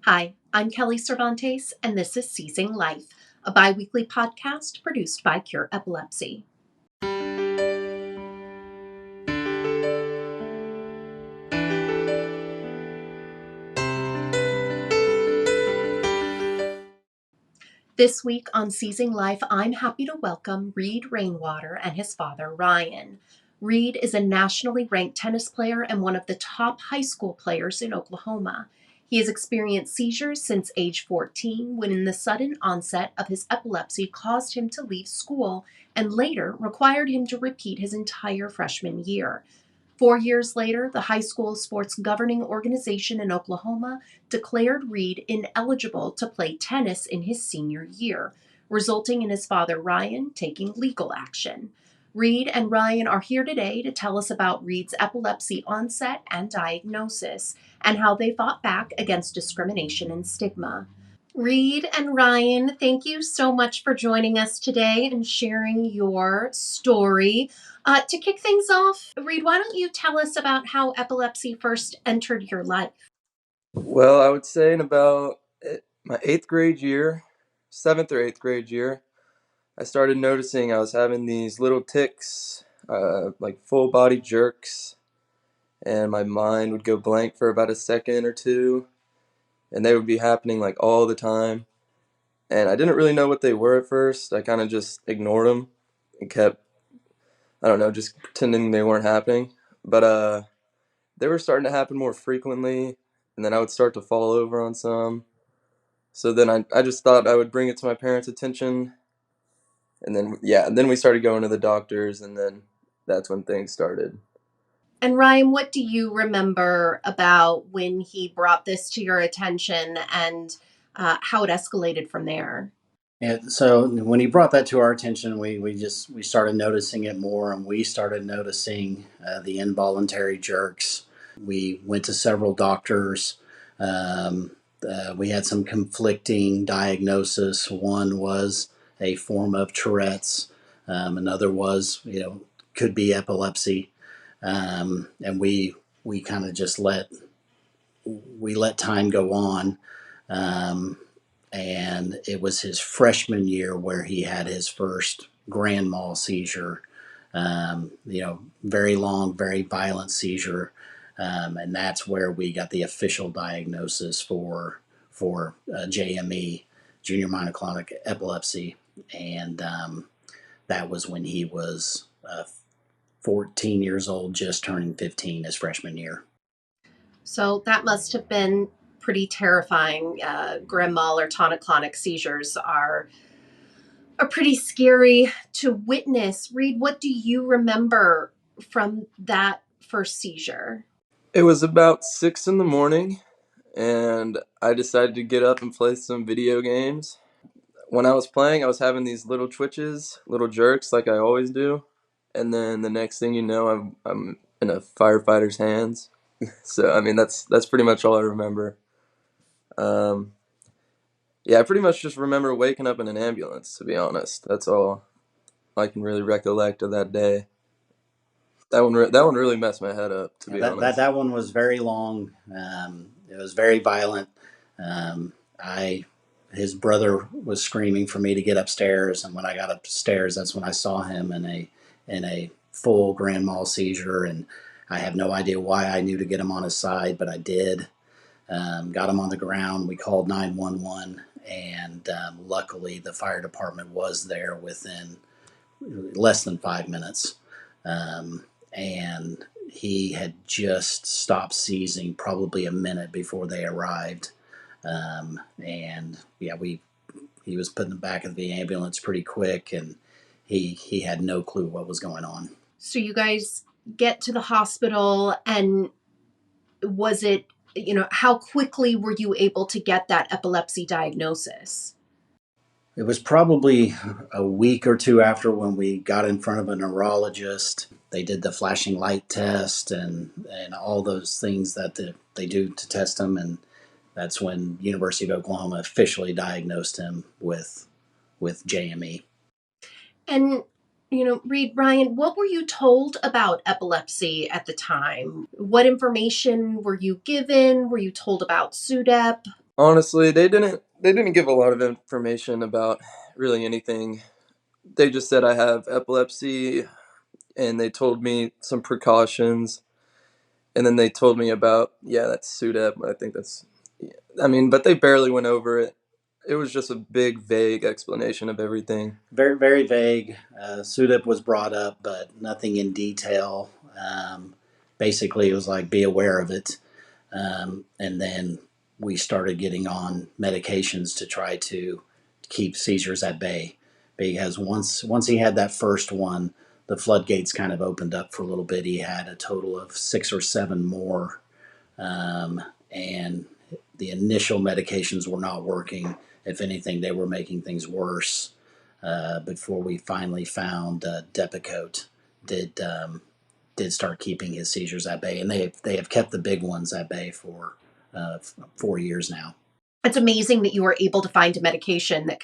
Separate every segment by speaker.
Speaker 1: Hi, I'm Kelly Cervantes, and this is Seizing Life, a bi-weekly podcast produced by Cure Epilepsy. This week on Seizing Life, I'm happy to welcome Reid Rainwater and his father, Ryan. Reid is a nationally ranked tennis player and one of the top high school players in Oklahoma. He has experienced seizures since age 14, when the sudden onset of his epilepsy caused him to leave school and later required him to repeat his entire freshman year. 4 years later, the high school sports governing organization in Oklahoma declared Reid ineligible to play tennis in his senior year, resulting in his father Ryan taking legal action. Reid and Ryan are here today to tell us about Reid's epilepsy onset and diagnosis and how they fought back against discrimination and stigma. Reid and Ryan, thank you so much for joining us today and sharing your story. To kick things off, Reid, why don't you tell us about how epilepsy first entered your life?
Speaker 2: Well, I would say in about my 8th grade year, 7th or 8th grade year, I started noticing I was having these little tics, like full body jerks, and my mind would go blank for about a second or two, and they would be happening like all the time. And I didn't really know what they were at first. I kind of just ignored them and kept, I don't know, just pretending they weren't happening. But they were starting to happen more frequently, and then I would start to fall over on some. So then I just thought I would bring it to my parents' attention, and then we started going to the doctors, and then that's when things started.
Speaker 1: And Ryan, what do you remember about when he brought this to your attention and how it escalated from there?
Speaker 3: Yeah, so when he brought that to our attention, we started noticing it more, and we started noticing the involuntary jerks. We went to several doctors. We had some conflicting diagnosis. One was a form of Tourette's. Another was, could be epilepsy. And we kind of just let time go on. Um, and it was his freshman year where he had his first grand mal seizure. Very long, very violent seizure, and that's where we got the official diagnosis for JME, junior myoclonic epilepsy, and that was when he was 14 years old, just turning 15 his freshman year.
Speaker 1: So that must have been pretty terrifying. Grand mal or tonic-clonic seizures are pretty scary to witness. Reid, what do you remember from that first seizure?
Speaker 2: It was about 6 in the morning, and I decided to get up and play some video games. When I was playing, I was having these little twitches, little jerks, like I always do, and then the next thing you know, I'm in a firefighter's hands. So I mean, that's pretty much all I remember. Um, yeah, I pretty much just remember waking up in an ambulance. To be honest, that's all I can really recollect of that day. That one really messed my head up. To
Speaker 3: Yeah,
Speaker 2: be
Speaker 3: that
Speaker 2: honest.
Speaker 3: that one was very long. It was very violent. I His brother was screaming for me to get upstairs, and when I got upstairs, that's when I saw him in a full grand mal seizure, and I have no idea why I knew to get him on his side, but I did. Got him on the ground. We called 911, and luckily the fire department was there within less than 5 minutes. And he had just stopped seizing probably a minute before they arrived. And yeah, he was put in the back of the ambulance pretty quick, and he had no clue what was going on.
Speaker 1: So you guys get to the hospital, and was it, how quickly were you able to get that epilepsy diagnosis?
Speaker 3: It was probably a week or two after when we got in front of a neurologist. They did the flashing light test and all those things that they do to test him, and that's when University of Oklahoma officially diagnosed him with JME.
Speaker 1: And, Reid, Ryan, what were you told about epilepsy at the time? What information were you given? Were you told about SUDEP?
Speaker 2: Honestly, they didn't give a lot of information about really anything. They just said I have epilepsy, and they told me some precautions, and then they told me about, yeah, that's SUDEP. I think that's, yeah. I mean, but they barely went over it. It was just a big, vague explanation of everything.
Speaker 3: Very, very vague. SUDIP was brought up, but nothing in detail. Basically, it was like, be aware of it. And then we started getting on medications to try to keep seizures at bay. Because once he had that first one, the floodgates kind of opened up for a little bit. He had a total of 6 or 7 more, and the initial medications were not working. If anything, they were making things worse. Before we finally found Depakote, did did start keeping his seizures at bay, and they have kept the big ones at bay for 4 years now.
Speaker 1: It's amazing that you were able to find a medication that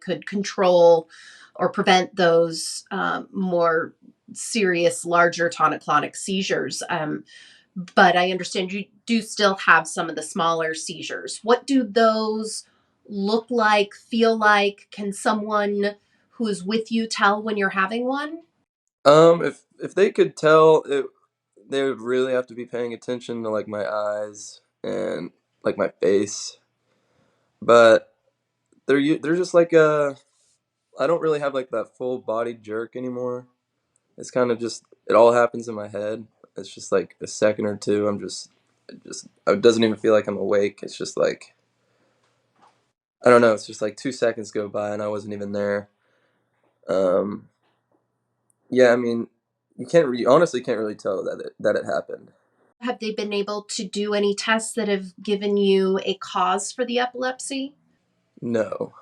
Speaker 1: could control or prevent those more serious, larger tonic-clonic seizures. But I understand you do still have some of the smaller seizures. What do those look like, feel like? Can someone who is with you tell when you're having one?
Speaker 2: If they could tell, they would really have to be paying attention to like my eyes and like my face. But they're just like I don't really have like that full body jerk anymore. It's kind of just, it all happens in my head. It's just like a second or two. It doesn't even feel like I'm awake. It's just like, I don't know. It's just like 2 seconds go by and I wasn't even there. Um, yeah, I mean, you honestly can't really tell that it happened.
Speaker 1: Have they been able to do any tests that have given you a cause for the epilepsy?
Speaker 2: No.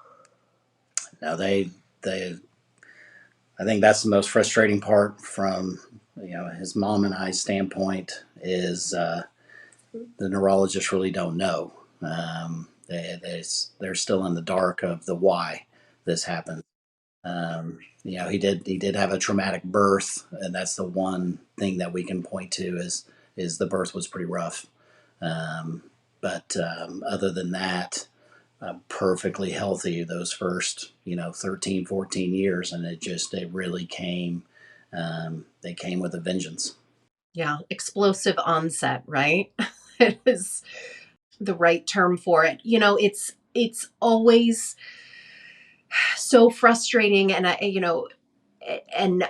Speaker 3: Now they I think that's the most frustrating part from his mom and I's standpoint is the neurologists really don't know. They're still in the dark of the why this happened. He did have a traumatic birth, and that's the one thing that we can point to is the birth was pretty rough. But other than that, perfectly healthy those first 13, 14 years, and it really came. They came with a vengeance.
Speaker 1: Yeah, explosive onset, right? It is the right term for it. It's always so frustrating, and and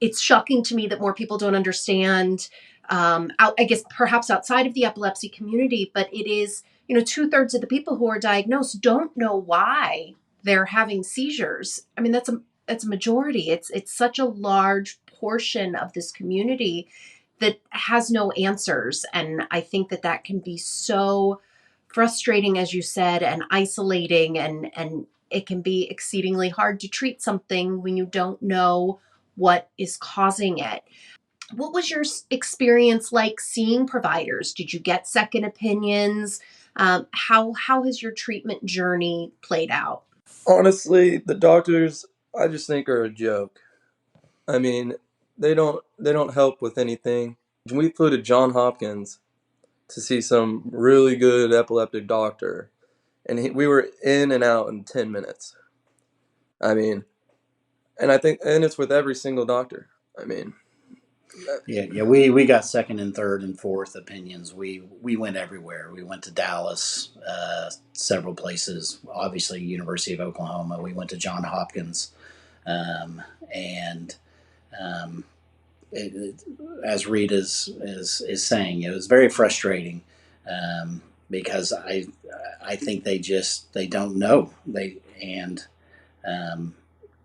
Speaker 1: it's shocking to me that more people don't understand. I guess perhaps outside of the epilepsy community, but it is, 2/3 of the people who are diagnosed don't know why they're having seizures. I mean, that's a majority. It's such a large portion of this community that has no answers, and I think that can be so frustrating, as you said, and isolating, and it can be exceedingly hard to treat something when you don't know what is causing it. What was your experience like seeing providers? Did you get second opinions? How has your treatment journey played out?
Speaker 2: Honestly, the doctors, I just think, are a joke. I mean, they don't help with anything. We flew to John Hopkins to see some really good epileptic doctor, and we were in and out in 10 minutes. I mean, and I think, and it's with every single doctor. I mean,
Speaker 3: Yeah, we got second and third and fourth opinions. We went everywhere. We went to Dallas, several places. Obviously, University of Oklahoma. We went to John Hopkins, and um, as Reid is saying, it was very frustrating because I think they don't know and um,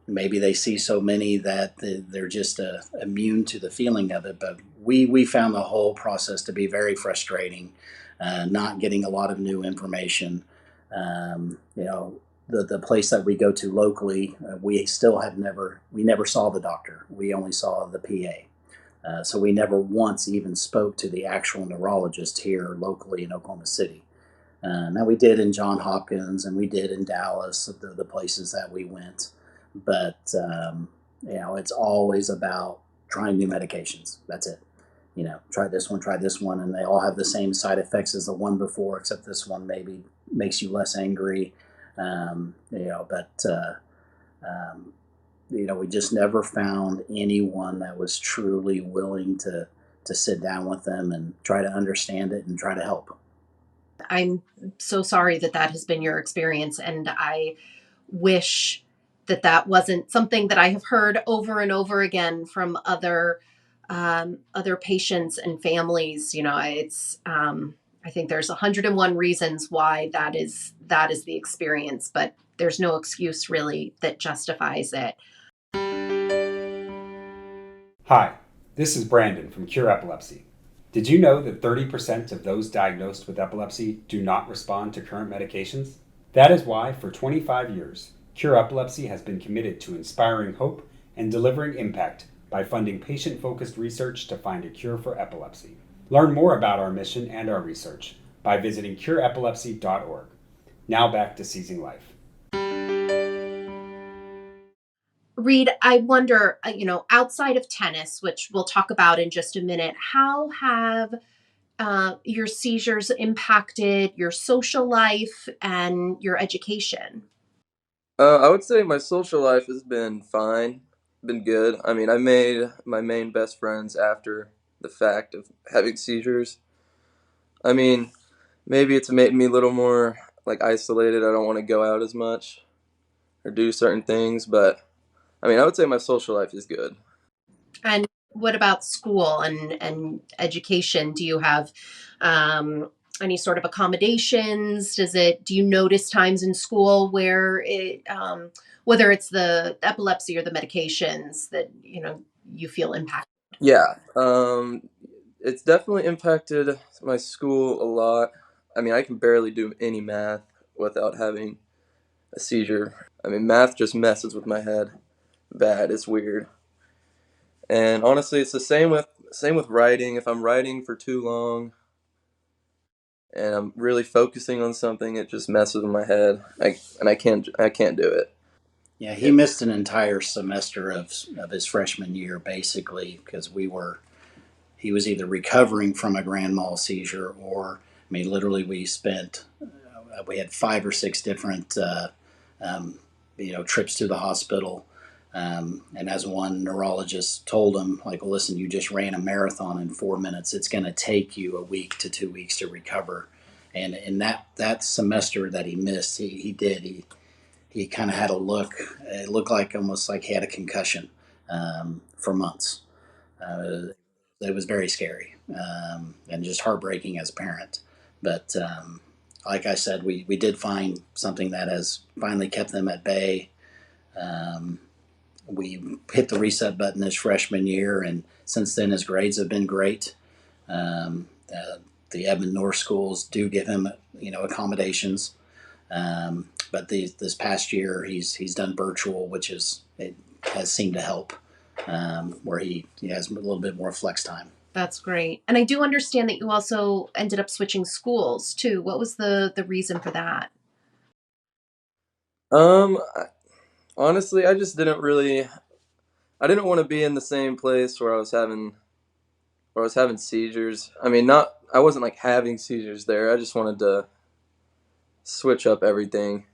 Speaker 3: maybe they see so many that they're just immune to the feeling of it. But we found the whole process to be very frustrating, not getting a lot of new information. The place that we go to locally, we never saw the doctor. We only saw the PA. So we never once even spoke to the actual neurologist here locally in Oklahoma City. Now we did in John Hopkins and we did in Dallas, the places that we went, but it's always about trying new medications. That's it. Try this one, and they all have the same side effects as the one before, except this one maybe makes you less angry. But we just never found anyone that was truly willing to sit down with them and try to understand it and try to help.
Speaker 1: I'm so sorry that that has been your experience, and I wish that that wasn't something that I have heard over and over again from other patients and families. I think there's 101 reasons why that is the experience, but there's no excuse really that justifies it.
Speaker 4: Hi, this is Brandon from Cure Epilepsy. Did you know that 30% of those diagnosed with epilepsy do not respond to current medications? That is why, for 25 years, Cure Epilepsy has been committed to inspiring hope and delivering impact by funding patient-focused research to find a cure for epilepsy. Learn more about our mission and our research by visiting cureepilepsy.org. Now back to Seizing Life.
Speaker 1: Reid, I wonder, outside of tennis, which we'll talk about in just a minute, how have your seizures impacted your social life and your education?
Speaker 2: I would say my social life has been fine, been good. I mean, I made my main best friends after the fact of having seizures. I mean, maybe it's made me a little more like isolated. I don't want to go out as much or do certain things, but I mean, I would say my social life is good.
Speaker 1: And what about school and education? Do you have any sort of accommodations? Do you notice times in school where whether it's the epilepsy or the medications that, you feel impacted?
Speaker 2: Yeah, it's definitely impacted my school a lot. I mean, I can barely do any math without having a seizure. I mean, math just messes with my head bad. It's weird. And honestly, it's the same with writing. If I'm writing for too long and I'm really focusing on something, it just messes with my head. I can't do it.
Speaker 3: Yeah, he
Speaker 2: Yeah.
Speaker 3: missed an entire semester of his freshman year basically because he was either recovering from a grand mal seizure or I mean literally we had 5 or 6 different trips to the hospital. And as one neurologist told him, like, well, listen, you just ran a marathon in 4 minutes. It's going to take you a week to 2 weeks to recover. And in that semester that he missed, he kind of had a look. It looked like almost like he had a concussion for months. Uh, it was very scary and just heartbreaking as a parent. But like I said, we did find something that has finally kept them at bay. Um, we hit the reset button his freshman year, and since then his grades have been great. Um, uh, the Edmond North schools do give him, accommodations, but this past year he's done virtual, which it has seemed to help, where he has a little bit more flex time.
Speaker 1: That's great. And I do understand that you also ended up switching schools too. What was the reason for that?
Speaker 2: Honestly, I just didn't really. I didn't want to be in the same place where I was having seizures. I mean, not. I wasn't like having seizures there. I just wanted to switch up everything.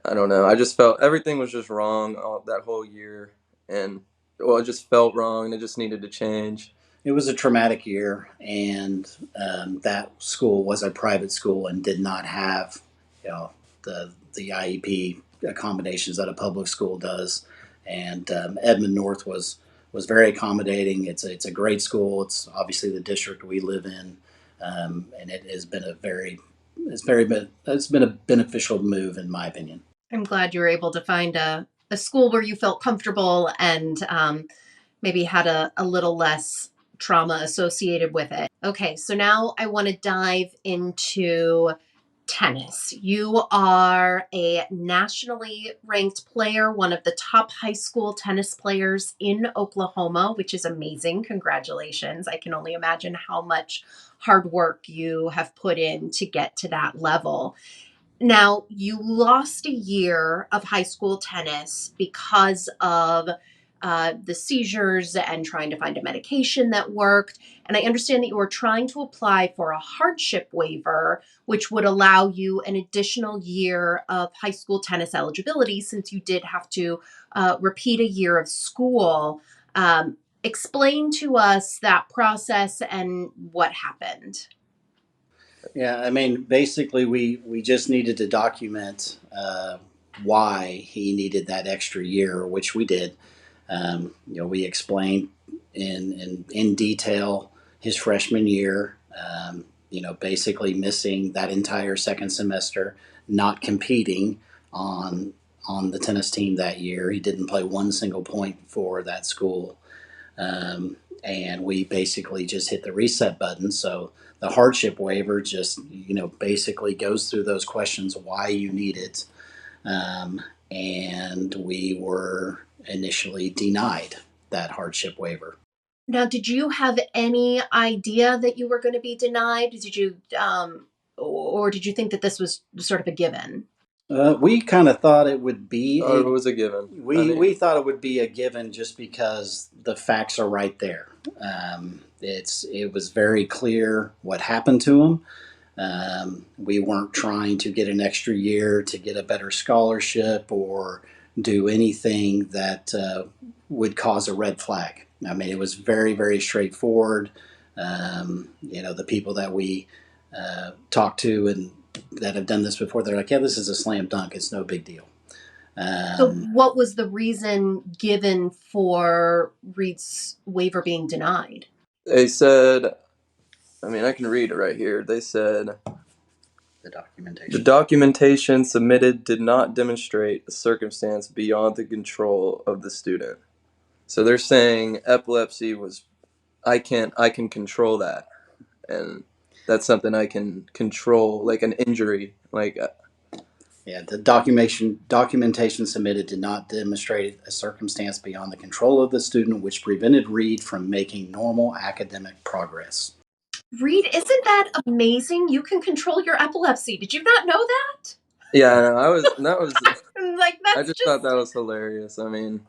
Speaker 2: I don't know. I just felt everything was just wrong that whole year, and well, it just felt wrong, and it just needed to change.
Speaker 3: It was a traumatic year, and that school was a private school and did not have, the IEP accommodations that a public school does. And Edmond North was very accommodating. It's a great school. It's obviously the district we live in, and it has been it's been a beneficial move in my opinion.
Speaker 1: I'm glad you were able to find a school where you felt comfortable and maybe had a little less trauma associated with it. Okay, so now I want to dive into tennis. You are a nationally ranked player, one of the top high school tennis players in Oklahoma, which is amazing. Congratulations. I can only imagine how much hard work you have put in to get to that level. Now, you lost a year of high school tennis because of the seizures and trying to find a medication that worked. And I understand that you were trying to apply for a hardship waiver, which would allow you an additional year of high school tennis eligibility since you did have to repeat a year of school. Explain to us that process and what happened.
Speaker 3: Yeah, I mean, basically, we just needed to document why he needed that extra year, which we did. We explained in detail his freshman year. Basically missing that entire second semester, not competing on the tennis team that year. He didn't play one single point for that school. And we basically just hit the reset button. So the hardship waiver just, basically goes through those questions why you need it. And we were initially denied that hardship waiver.
Speaker 1: Now, did you have any idea that you were going to be denied? Or did you think that this was sort of a given?
Speaker 3: We kind of thought it would be
Speaker 2: Oh, it was a given.
Speaker 3: we thought it would be a given just because the facts are right there. It was very clear what happened to him. We weren't trying to get an extra year to get a better scholarship or do anything that would cause a red flag. I mean, it was very, very straightforward. The people that we talked to and that have done this before, they're like, yeah, this is a slam dunk. It's no big deal.
Speaker 1: So, what was the reason given for Reid's waiver being denied?
Speaker 2: They said, I mean, I can read it right here. They said, the documentation submitted did not demonstrate a circumstance beyond the control of the student. So they're saying epilepsy was, I can control that. And that's something I can control, like an injury.
Speaker 3: Yeah, the documentation submitted did not demonstrate a circumstance beyond the control of the student which prevented Reid from making normal academic progress.
Speaker 1: Reid, isn't that amazing? You can control your epilepsy. Did you not know that?
Speaker 2: Yeah, no,
Speaker 1: Like,
Speaker 2: I
Speaker 1: that's
Speaker 2: just thought
Speaker 1: just.
Speaker 2: that was hilarious. I mean,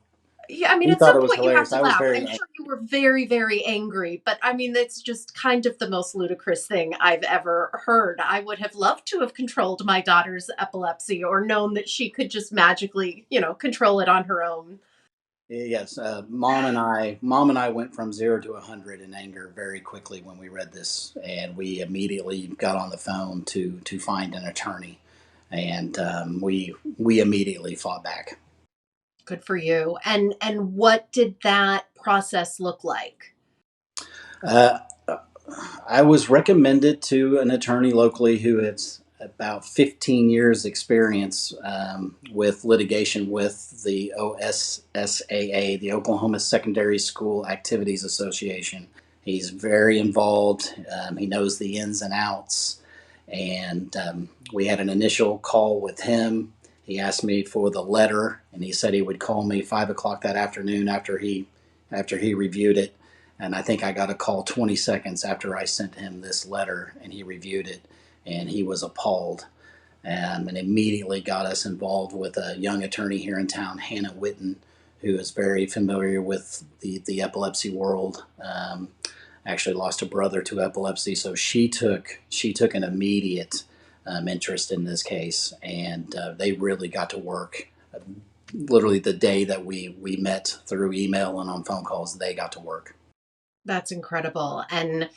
Speaker 1: Yeah, I mean,
Speaker 3: We
Speaker 1: at
Speaker 3: thought
Speaker 1: some
Speaker 3: it was
Speaker 1: point you have
Speaker 3: hilarious.
Speaker 1: to
Speaker 3: I was
Speaker 1: laugh.
Speaker 3: very
Speaker 1: I'm sure you were very, very angry, but I mean, that's just kind of the most ludicrous thing I've ever heard. I would have loved to have controlled my daughter's epilepsy or known that she could just magically, control it on her own.
Speaker 3: Yes, mom and I went from 0 to 100 in anger very quickly when we read this, and we immediately got on the phone to find an attorney, and we immediately fought back.
Speaker 1: Good for you. And what did that process look like?
Speaker 3: Uh, I was recommended to an attorney locally who has about 15 years experience with litigation with the OSSAA, the Oklahoma Secondary School Activities Association. He's very involved. He knows the ins and outs. And we had an initial call with him. He asked me for the letter, and he said he would call me 5 o'clock that afternoon after he reviewed it. And I think I got a call 20 seconds after I sent him this letter, and he reviewed it, and he was appalled. And immediately got us involved with a young attorney here in town, Hannah Witten, who is very familiar with the epilepsy world. Actually lost a brother to epilepsy, so she took an immediate interest in this case, and they really got to work. Literally the day that we met through email and on phone calls, they got to work.
Speaker 1: That's incredible. And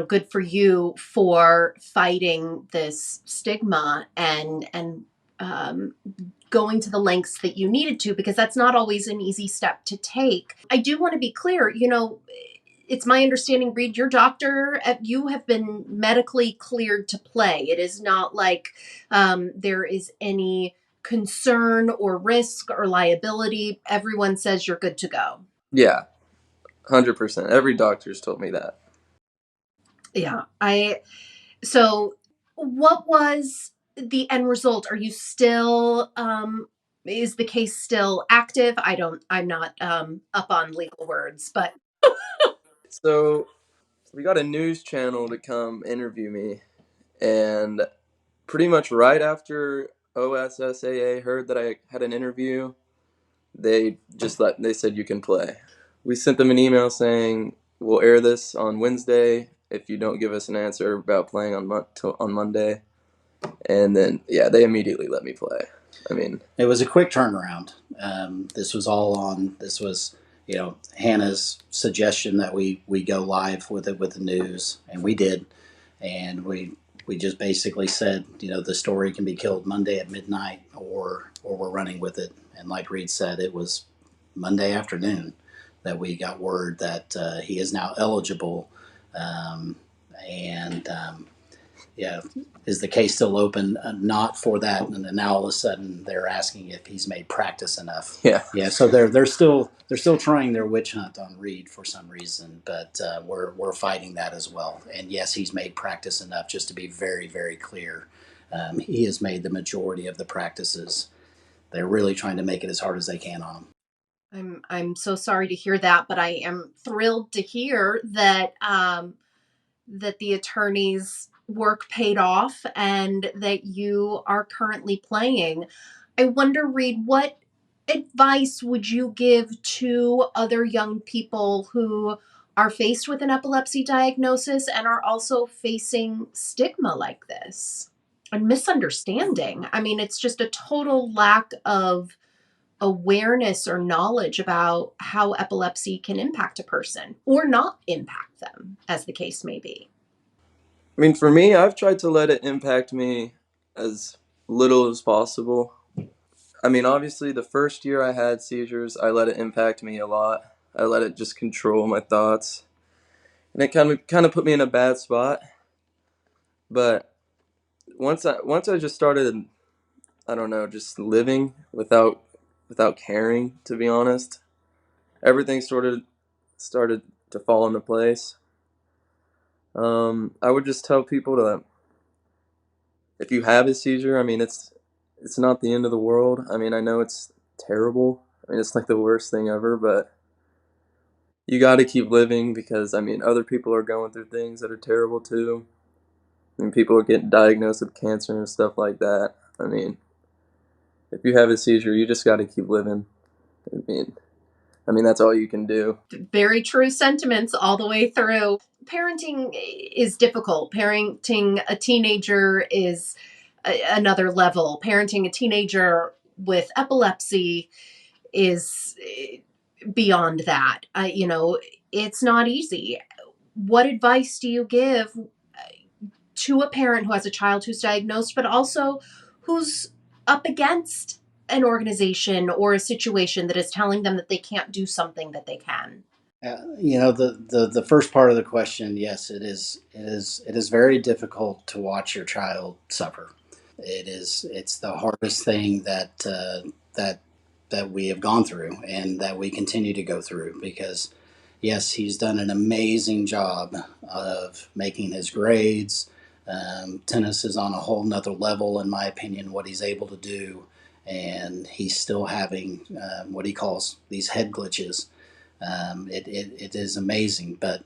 Speaker 1: good for you for fighting this stigma and going to the lengths that you needed to, because that's not always an easy step to take. I do want to be clear, it's my understanding, Reid, your doctor, you have been medically cleared to play. It is not like there is any concern or risk or liability. Everyone says you're good to go.
Speaker 2: yeah, 100%. Every doctor's told me that.
Speaker 1: Yeah. So what was the end result? Are you still, is the case still active? I'm not up on legal words, but.
Speaker 2: So we got a news channel to come interview me, and pretty much right after OSSAA heard that I had an interview, they said you can play. We sent them an email saying we'll air this on Wednesday if you don't give us an answer about playing on Monday. And then they immediately let me play. I mean,
Speaker 3: it was a quick turnaround. This was Hannah's suggestion that we go live with it with the news, and we did, and we just basically said, the story can be killed Monday at midnight, or we're running with it. And like Reid said, it was Monday afternoon that we got word that he is now eligible, and yeah, is the case still open? Not for that, and then now all of a sudden they're asking if he's made practice enough.
Speaker 2: yeah.
Speaker 3: So they're still trying their witch hunt on Reid for some reason, but we're fighting that as well. And yes, he's made practice enough. Just to be very, very clear, he has made the majority of the practices. They're really trying to make it as hard as they can on him.
Speaker 1: I'm so sorry to hear that, but I am thrilled to hear that that the attorney's work paid off and that you are currently playing. I wonder, Reid, what advice would you give to other young people who are faced with an epilepsy diagnosis and are also facing stigma like this and misunderstanding? I mean, it's just a total lack of awareness or knowledge about how epilepsy can impact a person or not impact them, as the case may be.
Speaker 2: I mean, for me, I've tried to let it impact me as little as possible. I mean, obviously, the first year I had seizures, I let it impact me a lot. I let it just control my thoughts, and it kind of put me in a bad spot. But once I just started, I don't know, just living without caring. To be honest, everything started to fall into place. I would just tell people to, if you have a seizure, I mean, it's not the end of the world. I mean, I know it's terrible. I mean, it's like the worst thing ever, but you got to keep living because, I mean, other people are going through things that are terrible too. I mean, people are getting diagnosed with cancer and stuff like that. I mean, if you have a seizure, you just got to keep living. I mean, that's all you can do.
Speaker 1: Very true sentiments all the way through. Parenting is difficult. Parenting a teenager is another level. Parenting a teenager with epilepsy is beyond that. It's not easy. What advice do you give to a parent who has a child who's diagnosed, but also who's up against an organization or a situation that is telling them that they can't do something that they can?
Speaker 3: The first part of the question, yes, it is very difficult to watch your child suffer. It's the hardest thing that we have gone through and that we continue to go through, because yes, he's done an amazing job of making his grades. Tennis is on a whole nother level, in my opinion, what he's able to do, and he's still having what he calls these head glitches. It is amazing, but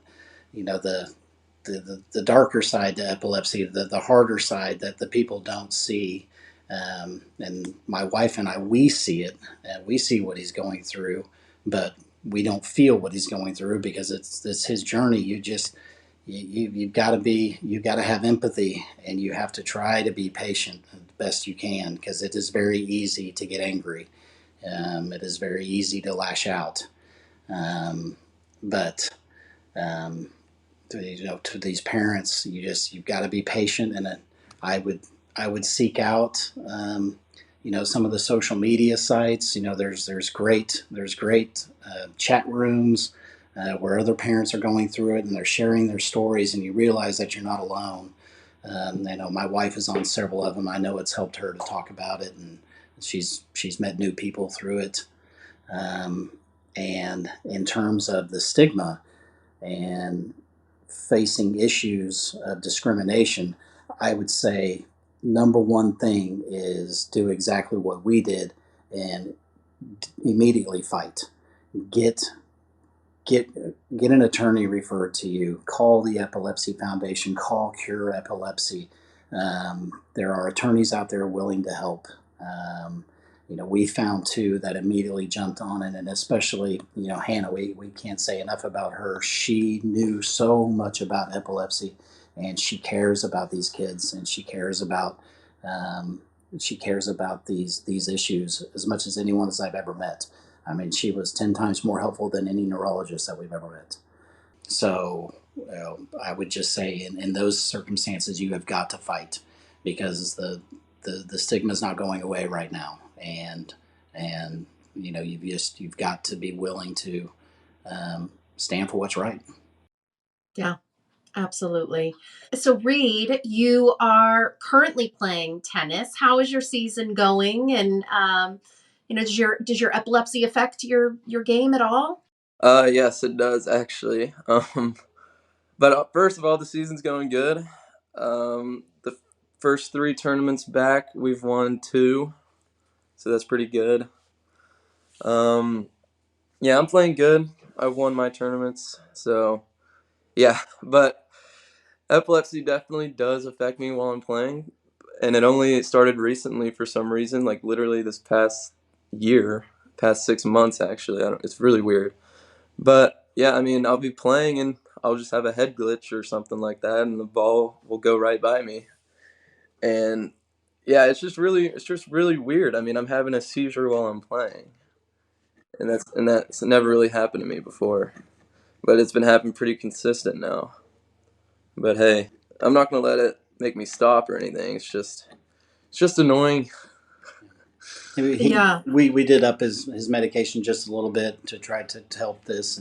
Speaker 3: the darker side to epilepsy, the harder side that the people don't see, and my wife and I, we see it, we see what he's going through, but we don't feel what he's going through because it's his journey. You've got to have empathy, and you have to try to be patient the best you can, because it is very easy to get angry. It is very easy to lash out. But to these parents, you've got to be patient, and I would seek out some of the social media sites. There's great chat rooms where other parents are going through it and they're sharing their stories, and you realize that you're not alone. My wife is on several of them. I know it's helped her to talk about it, and she's met new people through it. And in terms of the stigma and facing issues of discrimination, I would say number one thing is do exactly what we did and immediately fight. Get an attorney referred to you. Call the Epilepsy Foundation. Call Cure Epilepsy. There are attorneys out there willing to help. we found two that immediately jumped on it, and especially, Hannah, we can't say enough about her. She knew so much about epilepsy, and she cares about these kids, and um, she cares about these issues as much as anyone as I've ever met. I mean, she was 10 times more helpful than any neurologist that we've ever met. So I would just say in those circumstances, you have got to fight, because the stigma is not going away right now, and you've got to be willing to stand for what's right.
Speaker 1: Yeah, absolutely. So, Reid, you are currently playing tennis. How is your season going? And does your epilepsy affect your game at all?
Speaker 2: Yes, it does actually. But first of all, the season's going good. The first 3 tournaments back, we've won 2, so that's pretty good. Yeah, I'm playing good. I've won my tournaments, so yeah. But epilepsy definitely does affect me while I'm playing, and it only started recently for some reason, like literally this past year, past 6 months actually. It's really weird. But yeah, I mean, I'll be playing and I'll just have a head glitch or something like that, and the ball will go right by me. And yeah, it's just really weird. I mean, I'm having a seizure while I'm playing, and that's never really happened to me before. But it's been happening pretty consistent now. But hey, I'm not gonna let it make me stop or anything. It's just annoying.
Speaker 1: Yeah.
Speaker 3: We did up his medication just a little bit to try to help this,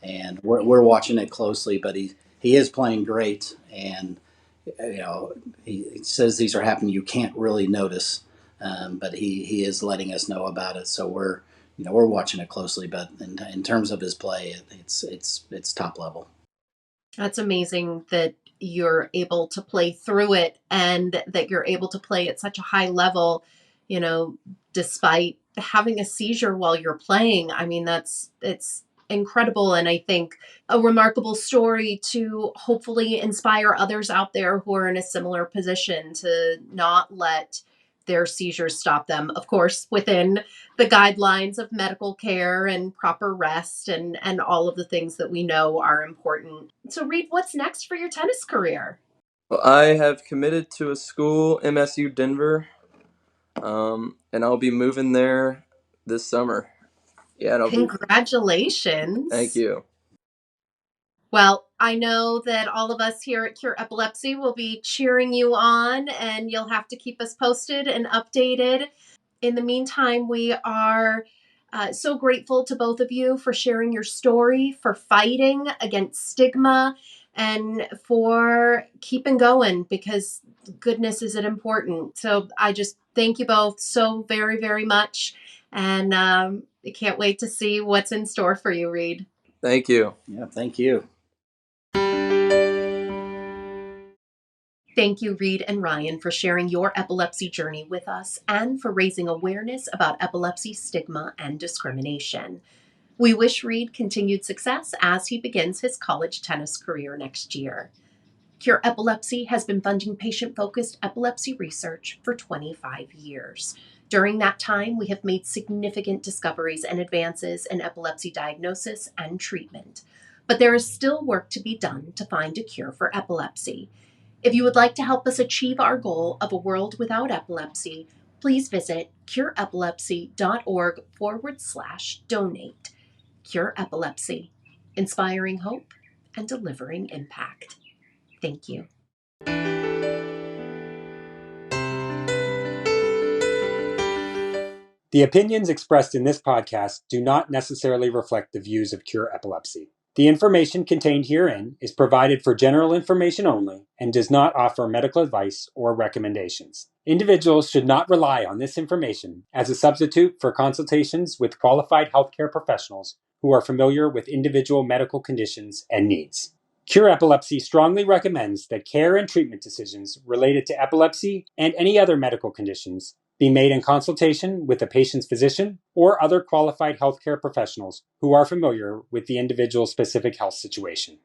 Speaker 3: and we're watching it closely. But he is playing great, and he says these are happening you can't really notice, but he is letting us know about it. So we're watching it closely. But in terms of his play, it's top level.
Speaker 1: That's amazing that you're able to play through it and that you're able to play at such a high level, you know, despite having a seizure while you're playing. I mean, it's incredible, and I think a remarkable story to hopefully inspire others out there who are in a similar position to not let their seizures stop them. Of course, within the guidelines of medical care and proper rest and all of the things that we know are important. So, Reid, what's next for your tennis career?
Speaker 2: Well, I have committed to a school, MSU Denver, and I'll be moving there this summer. Yeah, and I'll be. Thank
Speaker 1: Congratulations.
Speaker 2: you.
Speaker 1: Well, I know that all of us here at Cure Epilepsy will be cheering you on, and you'll have to keep us posted and updated. In the meantime, we are so grateful to both of you for sharing your story, for fighting against stigma, and for keeping going, because goodness, is it important. So I just thank you both so very, very much. And I can't wait to see what's in store for you, Reid.
Speaker 2: Thank you.
Speaker 3: Yeah, thank you.
Speaker 1: Thank you, Reid and Ryan, for sharing your epilepsy journey with us and for raising awareness about epilepsy stigma and discrimination. We wish Reid continued success as he begins his college tennis career next year. Cure Epilepsy has been funding patient-focused epilepsy research for 25 years. During that time, we have made significant discoveries and advances in epilepsy diagnosis and treatment. But there is still work to be done to find a cure for epilepsy. If you would like to help us achieve our goal of a world without epilepsy, please visit cureepilepsy.org/donate. Cure Epilepsy, inspiring hope and delivering impact. Thank you.
Speaker 4: The opinions expressed in this podcast do not necessarily reflect the views of Cure Epilepsy. The information contained herein is provided for general information only and does not offer medical advice or recommendations. Individuals should not rely on this information as a substitute for consultations with qualified healthcare professionals who are familiar with individual medical conditions and needs. Cure Epilepsy strongly recommends that care and treatment decisions related to epilepsy and any other medical conditions be made in consultation with the patient's physician or other qualified healthcare professionals who are familiar with the individual's specific health situation.